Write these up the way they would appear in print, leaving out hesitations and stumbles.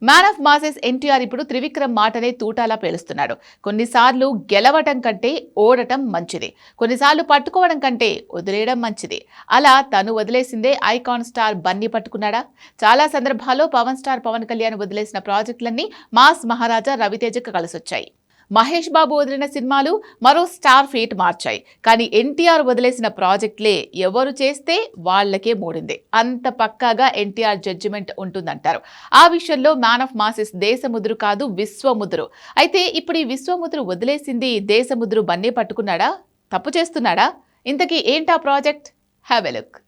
Man of masses NTR ఇప్పుడు త్రివిక్రమ్ మాటనే తూటాలా పేలుస్తున్నాడు. కొన్నిసార్లు గెలవటం కంటే ఓడటం మంచిది, కొన్నిసార్లు పట్టుకోవడం కంటే వదిలేయడం మంచిది. అలా తను వదిలేసిందే ఐకాన్ స్టార్ బన్నీ పట్టుకున్నాడా? చాలా సందర్భాల్లో పవన్ స్టార్ పవన్ కళ్యాణ్ వదిలేసిన ప్రాజెక్టులన్నీ మాస్ మహారాజా రవితేజకు కలిసొచ్చాయి. మహేష్ బాబు వదిలిన సినిమాలు మరో స్టార్ ఫేట్ మార్చాయి. కానీ ఎన్టీఆర్ వదిలేసిన ప్రాజెక్టులే ఎవరు చేస్తే వాళ్లకే మూడింది. అంత పక్కాగా ఎన్టీఆర్ జడ్జిమెంట్ ఉంటుందంటారు. ఆ విషయంలో మ్యాన్ ఆఫ్ మాసెస్ దేశముద్రు కాదు, విశ్వముద్రు. అయితే ఇప్పుడు ఈ విశ్వముద్రు వదిలేసింది దేశముద్రు బన్నీ పట్టుకున్నాడా? తప్పు చేస్తున్నాడా? ఇంతకీ ఏంటా project? Have a look.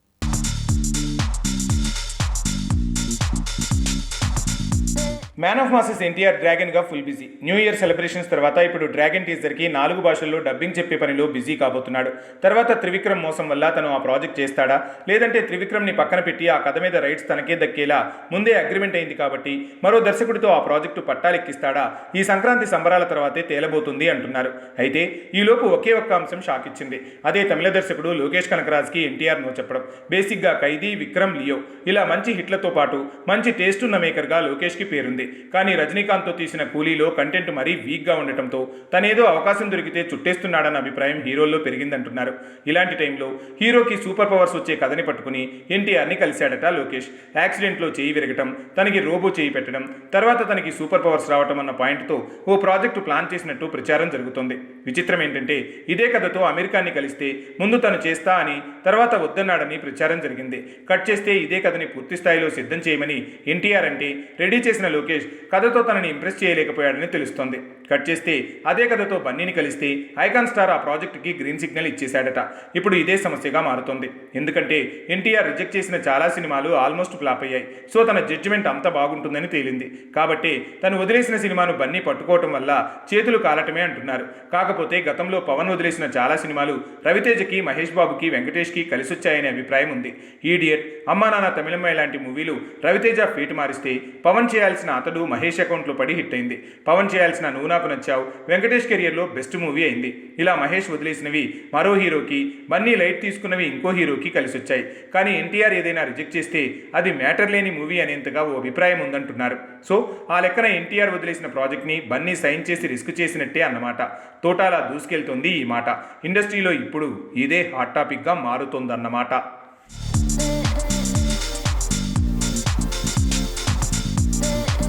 Man of masses NTR డ్రాగన్గా full busy. New year celebrations తర్వాత ఇప్పుడు డ్రాగన్ టీజర్కి 4 భాషల్లో డబ్బింగ్ చెప్పే పనిలో బిజీ కాబోతున్నాడు. తర్వాత త్రివిక్రమ్ మోసం వల్ల తను ఆ ప్రాజెక్ట్ చేస్తాడా, లేదంటే త్రివిక్రమ్ని పక్కన పెట్టి ఆ కథ మీద రైట్స్ తనకే దక్కేలా ముందే అగ్రిమెంట్ అయింది కాబట్టి మరో దర్శకుడితో ఆ ప్రాజెక్టు పట్టాలెక్కిస్తాడా, ఈ సంక్రాంతి సంబరాల తర్వాతే తేలబోతుంది అంటున్నారు. అయితే ఈలోపు ఒకే ఒక్క అంశం షాక్ ఇచ్చింది. అదే తమిళ దర్శకుడు లోకేష్ కనకరాజ్కి ఎన్టీఆర్ నో చెప్పడం. బేసిక్గా ఖైదీ, విక్రమ్, లియో ఇలా మంచి హిట్లతో పాటు మంచి టేస్ట్ ఉన్న మేకర్గా లోకేష్కి పేరుంది. కానీ రజనీకాంత్తో తీసిన కూలీలో కంటెంట్ మరీ వీక్గా ఉండటంతో తనేదో అవకాశం దొరికితే చుట్టేస్తున్నాడన్న అభిప్రాయం హీరోల్లో పెరిగిందంటున్నారు. ఇలాంటి టైంలో హీరోకి సూపర్ పవర్స్ వచ్చే కథని పట్టుకుని ఎన్టీఆర్ని కలిశాడట లోకేష్. యాక్సిడెంట్లో చేయి విరగటం, తనకి రోబో చేయి పెట్టడం, తర్వాత తనకి సూపర్ పవర్స్ రావటం అన్న పాయింట్తో ఓ ప్రాజెక్టు ప్లాన్ చేసినట్టు ప్రచారం జరుగుతోంది. విచిత్రం ఏంటంటే ఇదే కథతో అమెరికాని కలిస్తే ముందు తను చేస్తా అని, తర్వాత వద్దన్నాడని ప్రచారం జరిగింది. కట్ చేస్తే ఇదే కథని పూర్తి స్థాయిలో సిద్ధం చేయమని ఎన్టీఆర్ అంటే రెడీ చేసిన లోకేష్ కథతో తనని ఇంప్రెస్ చేయలేకపోయాడని తెలుస్తోంది. కట్ చేస్తే అదే కథతో బన్నీని కలిస్తే ఐకాన్ స్టార్ ఆ ప్రాజెక్టుకి గ్రీన్ సిగ్నల్ ఇచ్చేశాడట. ఇప్పుడు ఇదే సమస్యగా మారుతోంది. ఎందుకంటే ఎన్టీఆర్ రిజెక్ట్ చేసిన చాలా సినిమాలు ఆల్మోస్ట్ ఫ్లాప్ అయ్యాయి. సో తన జడ్జిమెంట్ అంత బాగుంటుందని తేలింది. కాబట్టి తను వదిలేసిన సినిమాను బన్నీ పట్టుకోవటం వల్ల చేతులు కాలటమే అంటున్నారు. కాకపోతే గతంలో పవన్ వదిలేసిన చాలా సినిమాలు రవితేజకి, మహేష్ బాబుకి, వెంకటేష్కి కలిసొచ్చాయనే అభిప్రాయం ఉంది. ఈడియట్, అమ్మా నాన్న, తమిళమ్మాయి లాంటి మూవీలు రవితేజ ఫీట్ మారిస్తే పవన్ చేయాల్సిన అతడు మహేష్ అకౌంట్లో పడి హిట్ అయింది. పవన్ చేయాల్సిన నువ్వు నాకు నచ్చావు వెంకటేష్ కెరియర్లో బెస్ట్ మూవీ అయింది. ఇలా మహేష్ వదిలేసినవి మరో హీరోకి, బన్నీ లైట్ తీసుకున్నవి ఇంకో హీరోకి కలిసొచ్చాయి. కానీ ఎన్టీఆర్ ఏదైనా రిజెక్ట్ చేస్తే అది మ్యాటర్ లేని మూవీ అనేంతగా ఓ అభిప్రాయం ఉందంటున్నారు. సో ఆ లెక్కన ఎన్టీఆర్ వదిలేసిన ప్రాజెక్ట్ని బన్నీ సైన్ చేసి రిస్క్ చేసినట్టే అన్నమాట. తోటాలా దూసుకెళ్తోంది ఈ మాట. ఇండస్ట్రీలో ఇప్పుడు ఇదే హాట్ టాపిక్గా మారుతోందన్నమాట.